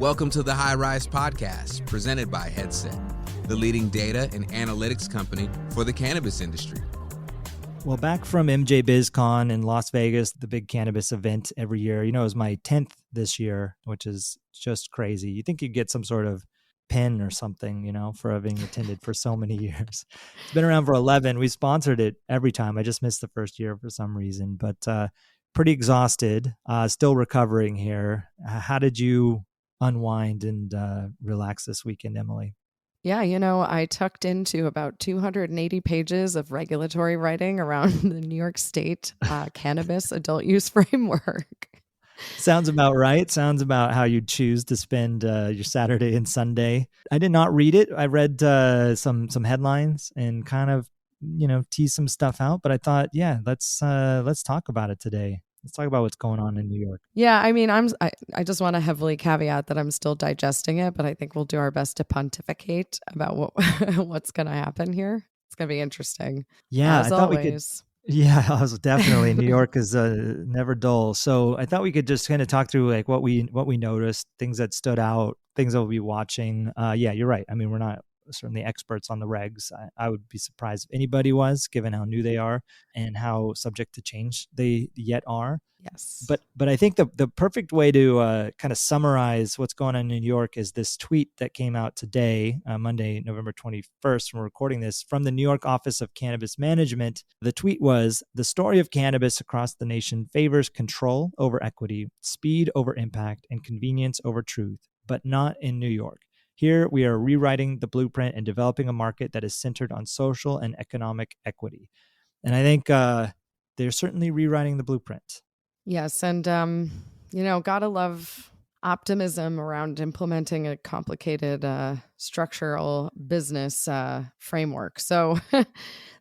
Welcome to the High Rise Podcast, presented by Headset, the leading data and analytics company for the cannabis industry. Well, back from MJ BizCon in Las Vegas, the big cannabis event every year. It was my 10th this year, which is just crazy. You think you'd get some sort of pin or something, for having attended for so many years. It's been around for 11. We sponsored it every time. I just missed the first year for some reason, but pretty exhausted, still recovering here. How did you unwind and relax this weekend, Emily? Yeah, I tucked into about 280 pages of regulatory writing around the New York State cannabis adult use framework. Sounds about right. Sounds about how you'd choose to spend your Saturday and Sunday. I did not read it. I read some headlines and kind of, tease some stuff out. But I thought, yeah, let's talk about it today. Let's talk about what's going on in New York. Yeah, I mean, I just want to heavily caveat that I'm still digesting it, but I think we'll do our best to pontificate about what's going to happen here. It's going to be interesting. Yeah, as I thought always. we could. Yeah, I was definitely. New York is never dull. So I thought we could just kind of talk through like what we noticed, things that stood out, things that we'll be watching. Yeah, you're right. I mean, we're not certainly experts on the regs. I would be surprised if anybody was, given how new they are and how subject to change they yet are. Yes. But I think the perfect way to kind of summarize what's going on in New York is this tweet that came out today, Monday, November 21st, when we're recording this, from the New York Office of Cannabis Management. The tweet was, "The story of cannabis across the nation favors control over equity, speed over impact, and convenience over truth, but not in New York. Here, we are rewriting the blueprint and developing a market that is centered on social and economic equity." And I think they're certainly rewriting the blueprint. Yes. And, gotta love optimism around implementing a complicated structural business framework. So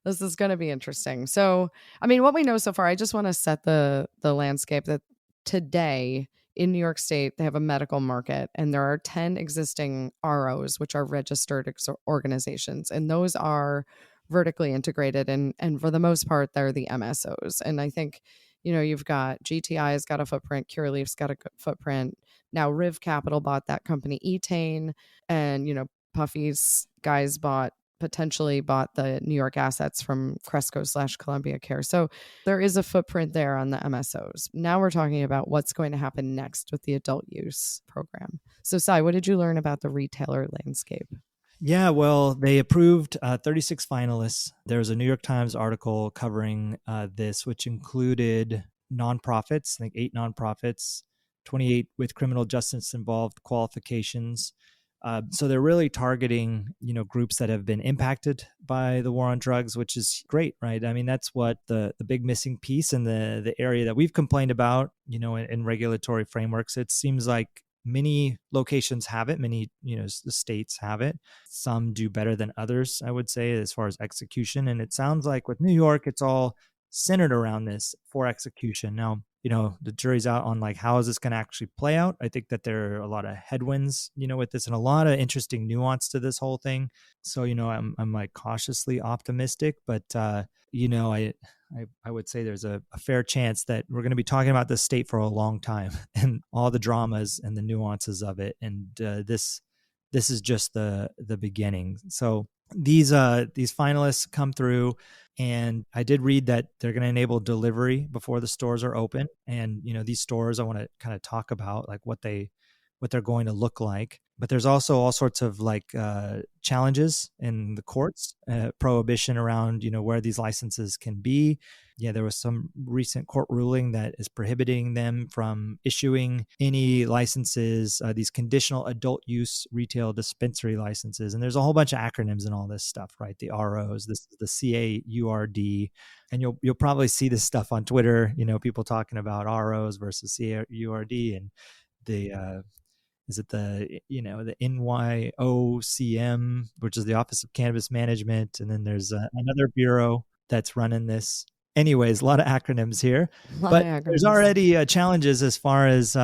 this is going to be interesting. So, I mean, what we know so far, I just want to set the landscape that today in New York State, they have a medical market and there are 10 existing ROs, which are registered organizations. And those are vertically integrated. And for the most part, they're the MSOs. And I think, you've got GTI's got a footprint, Curaleaf's got a footprint. Now Riv Capital bought that company, Etain, and, Puffy's guys potentially bought the New York assets from Cresco/Columbia Care. So there is a footprint there on the MSOs. Now we're talking about what's going to happen next with the adult use program. So Sai, what did you learn about the retailer landscape? Yeah, well, they approved 36 finalists. There was a New York Times article covering this, which included nonprofits, I think 8 nonprofits, 28 with criminal justice involved qualifications. So they're really targeting, groups that have been impacted by the war on drugs, which is great, right? I mean, that's what the big missing piece in the area that we've complained about, in regulatory frameworks. It seems like many locations have it, many, the states have it. Some do better than others, I would say, as far as execution. And it sounds like with New York, it's all centered around this for execution. Now, the jury's out on like, how is this going to actually play out? I think that there are a lot of headwinds, with this and a lot of interesting nuance to this whole thing. So, I'm like cautiously optimistic, but, I would say there's a fair chance that we're going to be talking about this state for a long time and all the dramas and the nuances of it. And this is just the beginning. So these finalists come through, and I did read that they're going to enable delivery before the stores are open. And these stores, I want to kind of talk about like what they're going to look like. But there's also all sorts of like challenges in the courts, prohibition around, where these licenses can be. Yeah, there was some recent court ruling that is prohibiting them from issuing any licenses, these conditional adult use retail dispensary licenses. And there's a whole bunch of acronyms and all this stuff, right? The ROs, this is the CAURD. And you'll probably see this stuff on Twitter, people talking about ROs versus CAURD and the is it the NYOCM, which is the Office of Cannabis Management. And then there's another bureau that's running this. Anyways, a lot of acronyms here. But there's already challenges as far as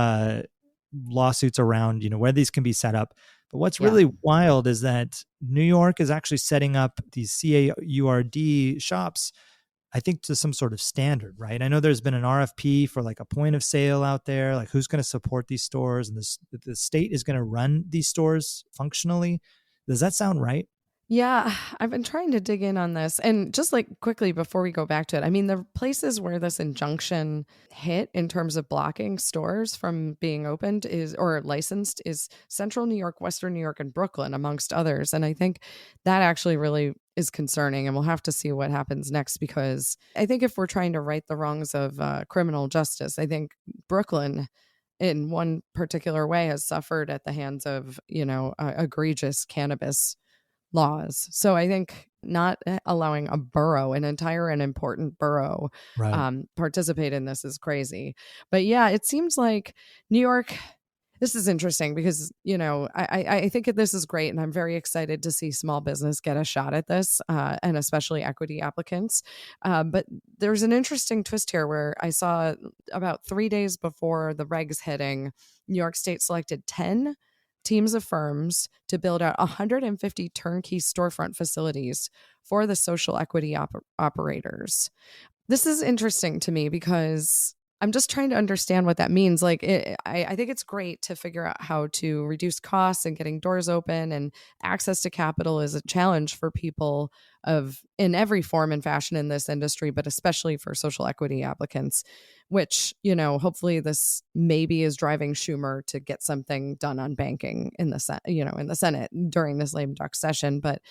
lawsuits around, where these can be set up. But what's really wild is that New York is actually setting up these CAURD shops I think, to some sort of standard, right? I know there's been an RFP for like a point of sale out there, like who's going to support these stores, and the state is going to run these stores functionally. Does that sound right? Yeah, I've been trying to dig in on this. And just like quickly before we go back to it, I mean, the places where this injunction hit in terms of blocking stores from being opened is or licensed is Central New York, Western New York, and Brooklyn, amongst others. And I think that actually really is concerning. And we'll have to see what happens next, because I think if we're trying to right the wrongs of criminal justice, I think Brooklyn in one particular way has suffered at the hands of, egregious cannabis laws. So I think not allowing a borough, an entire and important borough, Right. participate in this is crazy. But yeah, it seems like New York. This is interesting because I think this is great, and I'm very excited to see small business get a shot at this, and especially equity applicants. But there's an interesting twist here where I saw about 3 days before the regs hitting, New York State selected 10 teams of firms to build out 150 turnkey storefront facilities for the social equity operators. This is interesting to me because I'm just trying to understand what that means. Like, I think it's great to figure out how to reduce costs, and getting doors open and access to capital is a challenge for people in every form and fashion in this industry, but especially for social equity applicants, which, hopefully this maybe is driving Schumer to get something done on banking in the Senate during this lame duck session. But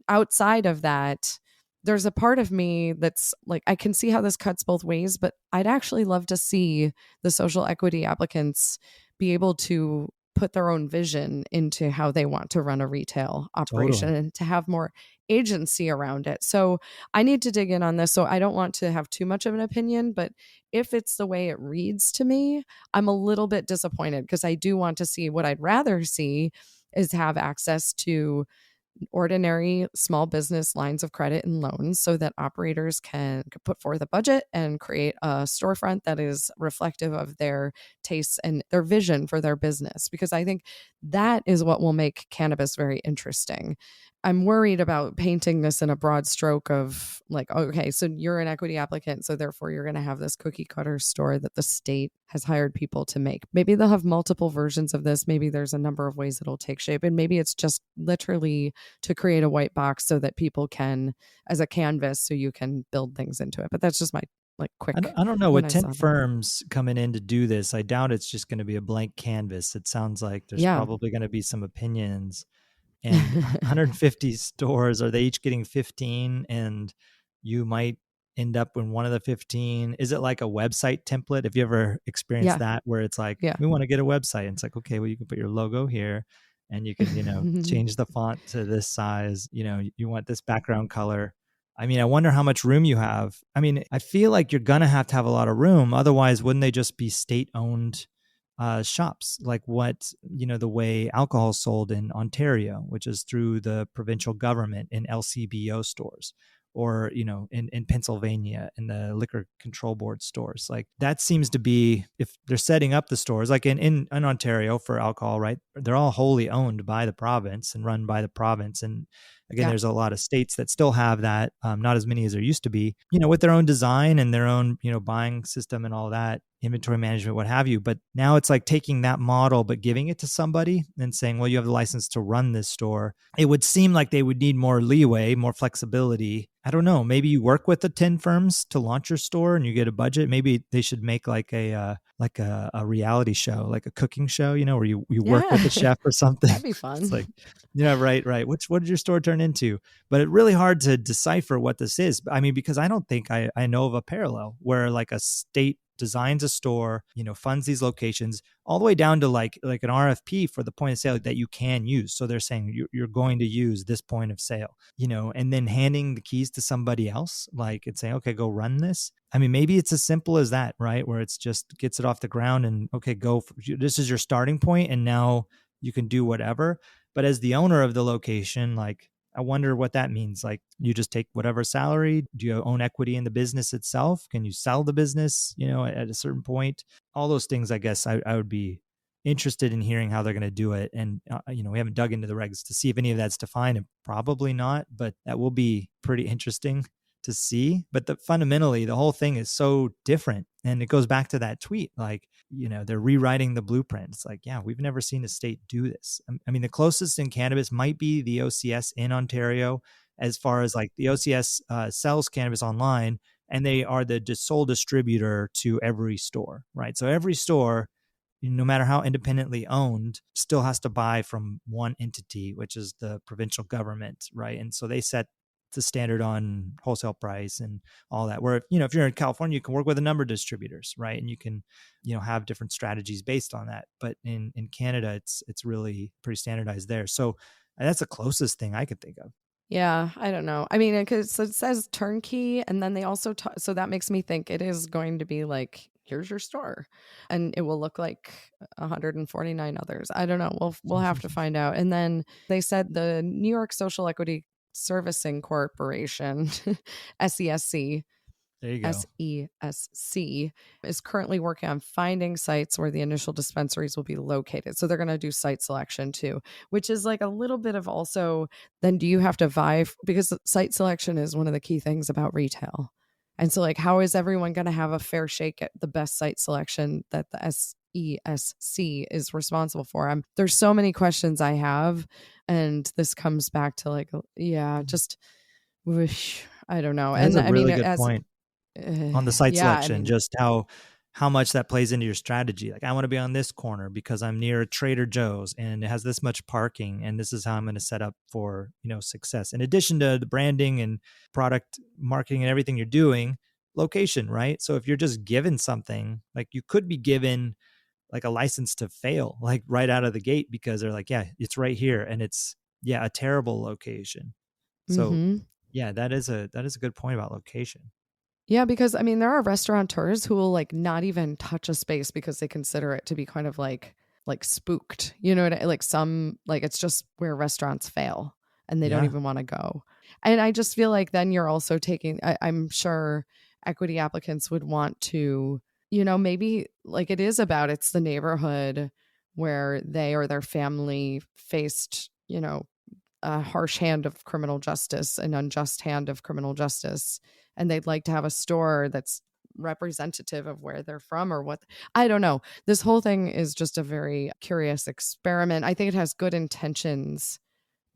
outside of that, there's a part of me that's like, I can see how this cuts both ways, but I'd actually love to see the social equity applicants be able to put their own vision into how they want to run a retail operation, Totally. and to have more agency around it. So I need to dig in on this. So I don't want to have too much of an opinion, but if it's the way it reads to me, I'm a little bit disappointed, because I do want to see, what I'd rather see is have access to ordinary small business lines of credit and loans, so that operators can put forth a budget and create a storefront that is reflective of their tastes and their vision for their business, because I think that is what will make cannabis very interesting. I'm worried about painting this in a broad stroke of like, okay, so you're an equity applicant, so therefore you're going to have this cookie cutter store that the state has hired people to make. Maybe they'll have multiple versions of this. Maybe there's a number of ways it'll take shape. And maybe it's just literally to create a white box so that people can, as a canvas, so you can build things into it. But that's just my quick. I don't know. when With I 10 saw that. firms coming in to do this, I doubt it's just going to be a blank canvas. It sounds like there's Yeah. probably going to be some opinions. And 150 stores, are they each getting 15? And you might end up in one of the 15. Is it like a website template? Have you ever experienced Yeah. that, where it's like, Yeah. we want to get a website? And it's like, okay, well, you can put your logo here, and you can, change the font to this size. You want this background color. I mean, I wonder how much room you have. I mean, I feel like you're going to have a lot of room. Otherwise, wouldn't they just be state-owned shops, like the way alcohol is sold in Ontario, which is through the provincial government in LCBO stores, or in Pennsylvania in the liquor control board stores. Like, that seems to be, if they're setting up the stores like in Ontario for alcohol, right, they're all wholly owned by the province and run by the province. And again, Yeah. there's a lot of states that still have that, not as many as there used to be, with their own design and their own, buying system and all that, inventory management, what have you. But now it's like taking that model, but giving it to somebody and saying, well, you have the license to run this store. It would seem like they would need more leeway, more flexibility. I don't know. Maybe you work with the 10 firms to launch your store and you get a budget. Maybe they should make like a reality show, like a cooking show, where you work with a chef or something. That'd be fun. It's like, right. What did your store turn into? But it's really hard to decipher what this is. I mean, because I don't think I know of a parallel where like a state designs a store, funds these locations, all the way down to like an RFP for the point of sale that you can use. So they're saying you're going to use this point of sale, and then handing the keys to somebody else, like, and saying, okay, go run this. I mean, maybe it's as simple as that, right? Where it's just gets it off the ground and, okay, this is your starting point, and now you can do whatever. But as the owner of the location, like, I wonder what that means. Like, you just take whatever salary. Do you own equity in the business itself? Can you sell the business, at a certain point? All those things, I guess I would be interested in hearing how they're going to do it. And, we haven't dug into the regs to see if any of that's defined, and probably not, but that will be pretty interesting. to see. But fundamentally, the whole thing is so different. And it goes back to that tweet, like, they're rewriting the blueprint. It's like, yeah, we've never seen a state do this. I mean, the closest in cannabis might be the OCS in Ontario, as far as like the OCS sells cannabis online, and they are the sole distributor to every store, right? So every store, no matter how independently owned, still has to buy from one entity, which is the provincial government, right? And so they set the standard on wholesale price and all that. Where, if you're in California, you can work with a number of distributors, right? And you can, have different strategies based on that. But in Canada, it's really pretty standardized there. So that's the closest thing I could think of. Yeah, I don't know. I mean, because it says turnkey, and then they also so that makes me think it is going to be like, here's your store, and it will look like 149 others. I don't know. We'll have to find out. And then they said the New York Social Equity Servicing Corporation, SESC. There you go. SESC is currently working on finding sites where the initial dispensaries will be located. So they're going to do site selection too, which is like a little bit of also, then do you have to vie? Because site selection is one of the key things about retail. And so like, how is everyone going to have a fair shake at the best site selection that the SESC is responsible for? There's so many questions I have. And this comes back to like, just wish, I don't know. That's and a really good point on the site selection, just how much that plays into your strategy. Like, I want to be on this corner because I'm near Trader Joe's and it has this much parking, and this is how I'm going to set up for, success. In addition to the branding and product marketing and everything you're doing, location, right? So if you're just given something, like you could be given like a license to fail, like right out of the gate, because they're like, yeah, it's right here. And it's, a terrible location. So that is a good point about location. Yeah, because I mean, there are restaurateurs who will like not even touch a space because they consider it to be kind of like spooked, like some, like it's just where restaurants fail and they don't even want to go. And I just feel like then you're also taking, I'm sure equity applicants would want to, maybe like it's the neighborhood where they or their family faced, a harsh hand of criminal justice, an unjust hand of criminal justice. And they'd like to have a store that's representative of where they're from or what. I don't know. This whole thing is just a very curious experiment. I think it has good intentions,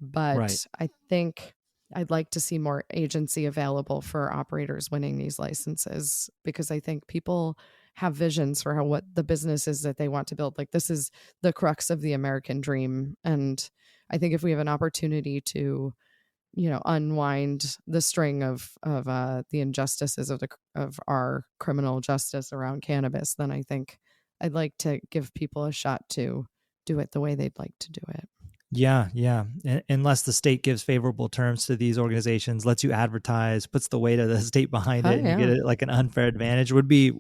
but I think I'd like to see more agency available for operators winning these licenses, because I think people have visions for what the business is that they want to build. Like, this is the crux of the American dream. And I think if we have an opportunity to, unwind the string of the injustices of our criminal justice around cannabis, then I think I'd like to give people a shot to do it the way they'd like to do it. Yeah. Unless the state gives favorable terms to these organizations, lets you advertise, puts the weight of the state behind it, and you get it like an unfair advantage, would be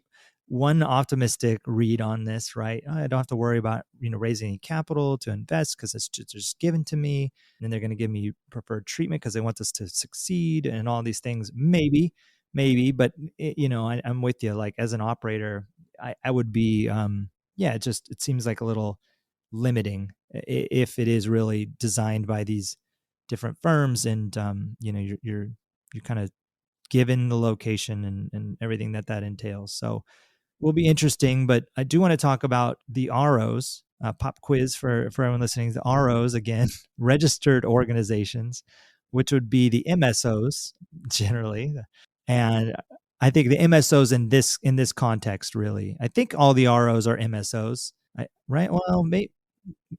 one optimistic read on this, right? I don't have to worry about, raising any capital to invest because it's just given to me. And they're going to give me preferred treatment because they want us to succeed and all these things. Maybe, but I'm with you. Like, as an operator, I would be, it seems like a little limiting if it is really designed by these different firms, and you're kind of given the location and everything that entails. So will be interesting, but I do want to talk about the ROs, pop quiz for everyone listening. The ROs, again, registered organizations, which would be the MSOs generally. And I think the MSOs in this context, really, I think all the ROs are MSOs, right? Well,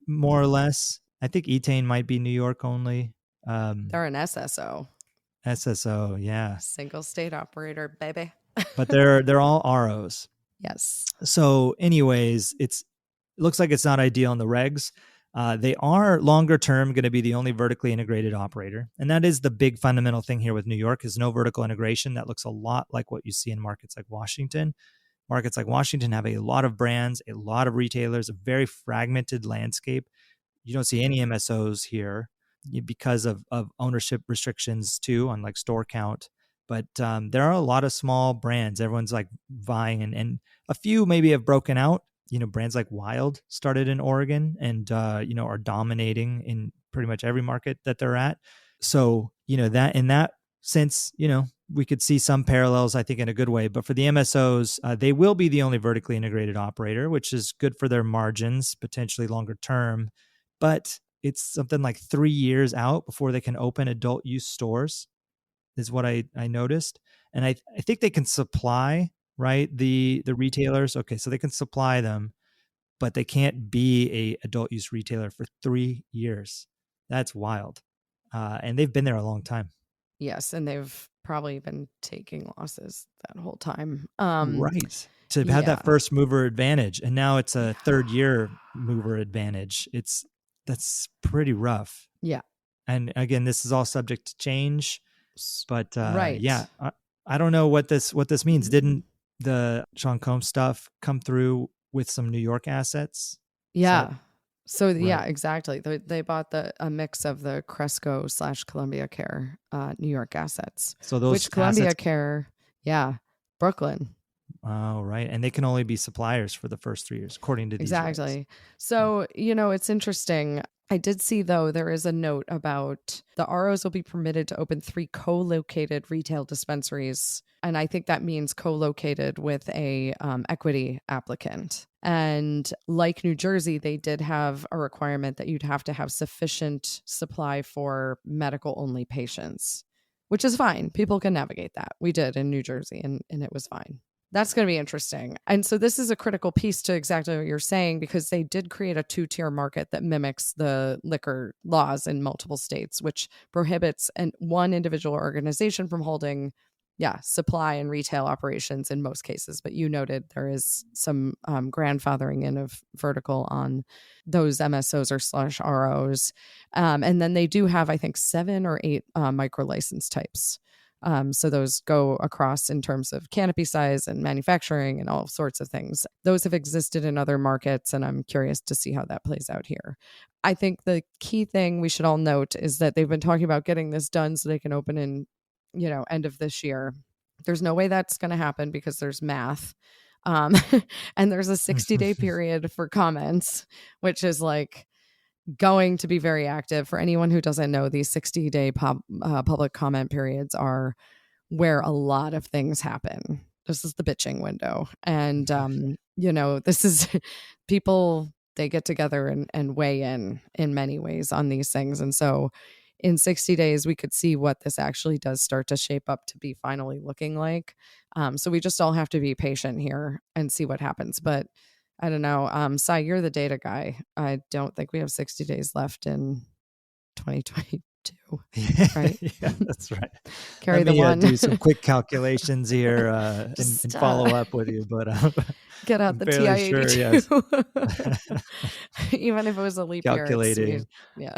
more or less. I think Etain might be New York only. They're an SSO. SSO, yeah. Single state operator, baby. But they're all ROs. Yes. So anyways, it looks like it's not ideal in the regs. They are longer term going to be the only vertically integrated operator. And that is the big fundamental thing here with New York, is no vertical integration. That looks a lot like what you see in markets like Washington. Markets like Washington have a lot of brands, a lot of retailers, a very fragmented landscape. You don't see any MSOs here because of ownership restrictions too, on like store count. But there are a lot of small brands. Everyone's like vying, and a few maybe have broken out. Brands like Wild started in Oregon and, are dominating in pretty much every market that they're at. So, that in that sense, we could see some parallels, I think, in a good way. But for the MSOs, they will be the only vertically integrated operator, which is good for their margins, potentially longer term. But it's something like 3 years out before they can open adult use stores, is what I noticed. And I think they can supply, right, the retailers. Okay, so they can supply them, but they can't be a adult use retailer for 3 years. That's wild. And they've been there a long time. Yes, and they've probably been taking losses that whole time. Right. To have had that first mover advantage, and now it's a third year mover advantage. That's pretty rough. Yeah. And again, this is all subject to change. But right. Yeah, I don't know what this means. Didn't the Sean Combs stuff come through with some New York assets? Yeah. Right. Yeah, exactly. They bought a mix of the Cresco / Columbia Care New York assets. So those which Columbia Care, Brooklyn. Oh, right. And they can only be suppliers for the first 3 years, according to these Exactly. rights. So, it's interesting. I did see, though, there is a note about the ROs will be permitted to open 3 co-located retail dispensaries. And I think that means co-located with a equity applicant. And like New Jersey, they did have a requirement that you'd have to have sufficient supply for medical-only patients, which is fine. People can navigate that. We did in New Jersey, and it was fine. That's going to be interesting. And so this is a critical piece to exactly what you're saying, because they did create a 2-tier market that mimics the liquor laws in multiple states, which prohibits one individual organization from holding supply and retail operations in most cases. But you noted there is some grandfathering in of vertical on those MSOs or /ROs. And then they do have, I think, 7 or 8 micro license types. So those go across in terms of canopy size and manufacturing and all sorts of things. Those have existed in other markets, and I'm curious to see how that plays out here. I think the key thing we should all note is that they've been talking about getting this done so they can open in, end of this year. There's no way that's going to happen because there's math. And there's a 60-day period for comments, which is like going to be very active. For anyone who doesn't know, these 60-day public comment periods are where a lot of things happen. This is the bitching window. And, this is people, they get together and weigh in many ways on these things. And so in 60 days, we could see what this actually does start to shape up to be finally looking like. So we just all have to be patient here and see what happens. But I don't know. Sai, you're the data guy. I don't think we have 60 days left in 2022. Right? Yeah, that's right. Carry the one. Do some quick calculations here and follow up with you. But get out the TI-82. Sure, yes. Even if it was a leap year. Calculating. Yeah.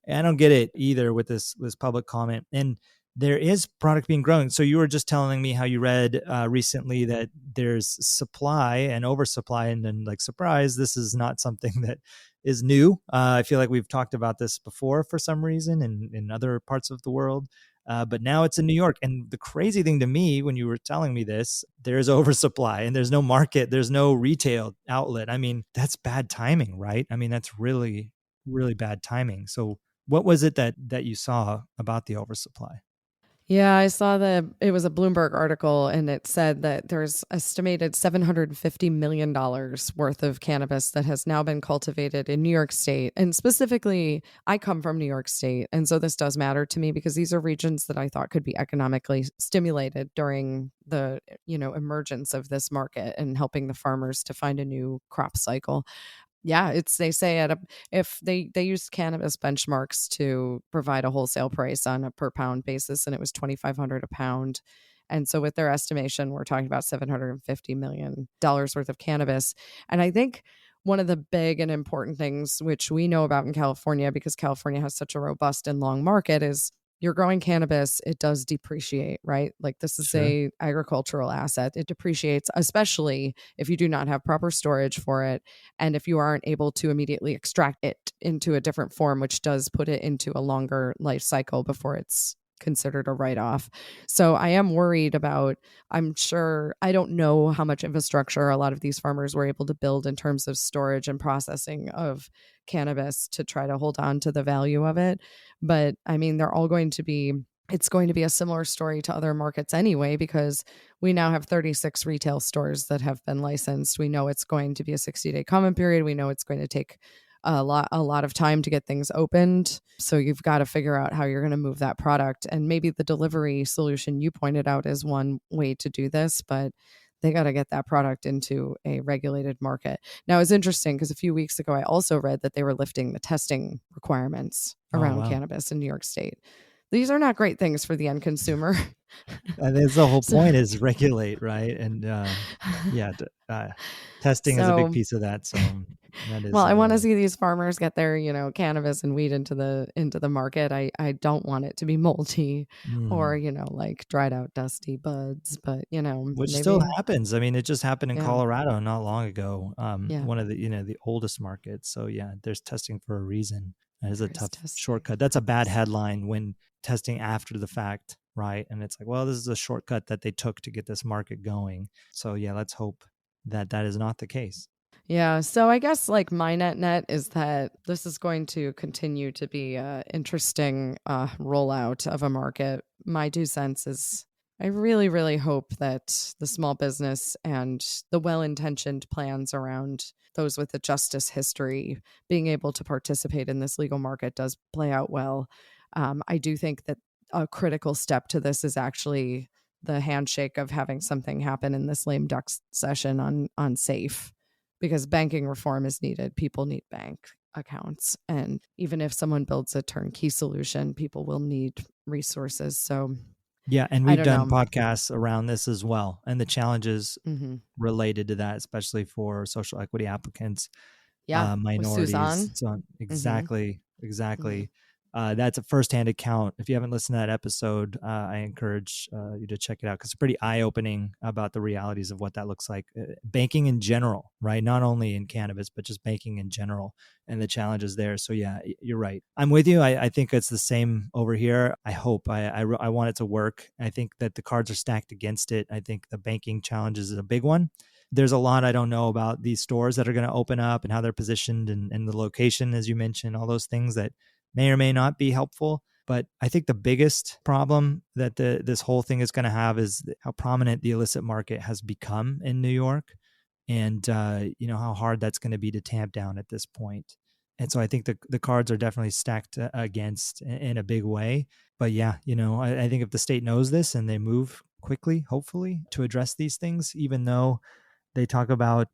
I don't get it either with this public comment. And there is product being grown. So you were just telling me how you read recently that there's supply and oversupply, and then surprise, this is not something that is new. I feel like we've talked about this before for some reason in other parts of the world. But now it's in New York. And the crazy thing to me, when you were telling me this, there's oversupply and there's no market, there's no retail outlet. I mean, that's bad timing, right? I mean, that's really, really bad timing. So what was it that you saw about the oversupply? Yeah, I saw it was a Bloomberg article, and it said that there's estimated $750 million worth of cannabis that has now been cultivated in New York State. And specifically, I come from New York State. And so this does matter to me because these are regions that I thought could be economically stimulated during the, emergence of this market and helping the farmers to find a new crop cycle. Yeah, they say if they used cannabis benchmarks to provide a wholesale price on a per pound basis, and it was $2,500 a pound. And so with their estimation, we're talking about $750 million worth of cannabis. And I think one of the big and important things, which we know about in California, because California has such a robust and long market, is you're growing cannabis, it does depreciate, right? Like this is a agricultural asset. It depreciates, especially if you do not have proper storage for it. And if you aren't able to immediately extract it into a different form, which does put it into a longer life cycle before it's considered a write-off. So I am worried about, I don't know how much infrastructure a lot of these farmers were able to build in terms of storage and processing of cannabis to try to hold on to the value of it. But I mean, they're all going to be it's going to be a similar story to other markets anyway, because we now have 36 retail stores that have been licensed. We know it's going to be a 60-day comment period. We know it's going to take a lot of time to get things opened. So you've got to figure out how you're going to move that product. And maybe the delivery solution you pointed out is one way to do this, but they got to get that product into a regulated market. Now, it's interesting because a few weeks ago, I also read that they were lifting the testing requirements around cannabis in New York State. These are not great things for the end consumer. And that's the whole point is regulate, right? And testing is a big piece of that. So that is. Well, I want to see these farmers get their, cannabis and weed into the market. I don't want it to be moldy or, like dried out dusty buds, but which maybe still happens. I mean, it just happened in Colorado not long ago. One of the the oldest markets. So there's testing for a reason. That is a tough shortcut. That's a bad headline when testing after the fact, right? And it's like, well, this is a shortcut that they took to get this market going. So let's hope that is not the case. Yeah. So I guess like my net is that this is going to continue to be an interesting rollout of a market. My 2 cents is I really, really hope that the small business and the well-intentioned plans around those with a justice history being able to participate in this legal market does play out well. I do think that a critical step to this is actually the handshake of having something happen in this lame duck session on SAFE, because banking reform is needed. People need bank accounts. And even if someone builds a turnkey solution, people will need resources. So yeah, and we've done podcasts around this as well, and the challenges related to that, especially for social equity applicants, minorities. So exactly. That's a firsthand account. If you haven't listened to that episode, I encourage you to check it out because it's pretty eye-opening about the realities of what that looks like. Banking in general, right? Not only in cannabis, but just banking in general and the challenges there. So you're right. I'm with you. I think it's the same over here. I hope. I want it to work. I think that the cards are stacked against it. I think the banking challenge is a big one. There's a lot I don't know about these stores that are going to open up and how they're positioned and the location, as you mentioned, all those things that may or may not be helpful. But I think the biggest problem that this whole thing is going to have is how prominent the illicit market has become in New York, and how hard that's going to be to tamp down at this point. And so I think the cards are definitely stacked against in a big way. But I think if the state knows this and they move quickly, hopefully, to address these things, even though they talk about,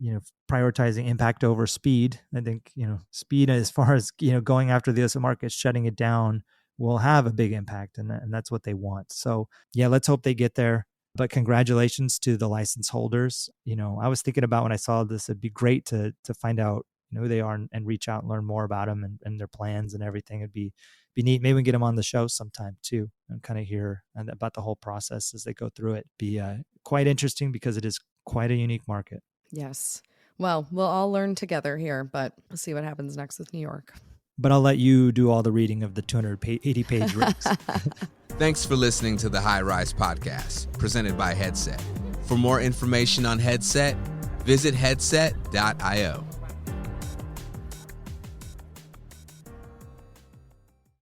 prioritizing impact over speed. I think, speed as far as, going after the illicit market, shutting it down will have a big impact. And that's what they want. So let's hope they get there. But congratulations to the license holders. I was thinking about when I saw this, it'd be great to find out who they are and reach out and learn more about them and their plans and everything. It'd be neat. Maybe we can get them on the show sometime too and kind of hear about the whole process as they go through it. Be quite interesting because it is quite a unique market. Yes. Well, we'll all learn together here, but we'll see what happens next with New York. But I'll let you do all the reading of the 280-page regs. Thanks for listening to the High Rise Podcast, presented by Headset. For more information on Headset, visit headset.io.